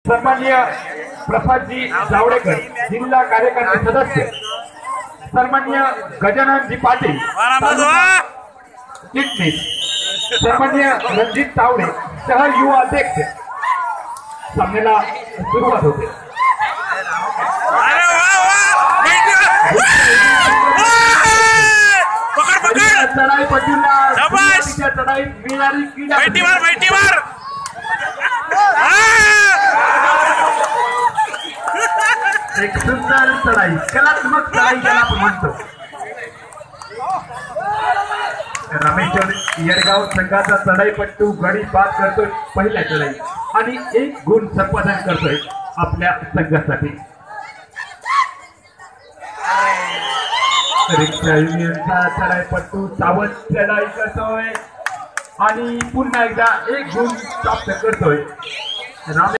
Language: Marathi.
सन्माननीय प्रसादजी जावडेकर जिल्हा कार्यकारिणी सदस्य, सन्माननीय गजाननजी पाटील चिटणीस, सन्माननीय रणजित तावडे सह युवा अध्यक्ष। सामन्याला सुरुवात होते। चढाई पटूला चढाई मिळणारी क्रीडा एक सुंदर चढाई, कलात्मक चढाई ज्याला आपण म्हणतो। रामेश्वर येडगाव संघाचा चढाईपट्टू गडी बाद करतोय पहिल्या चढाई आणि 1 गुण संपादन करतोय आपल्या संघासाठी। रिक्षा युनियनचा चढाईपट्टू सावध चढाई करतोय आणि पुन्हा एकदा 1 गुण प्राप्त करतोय।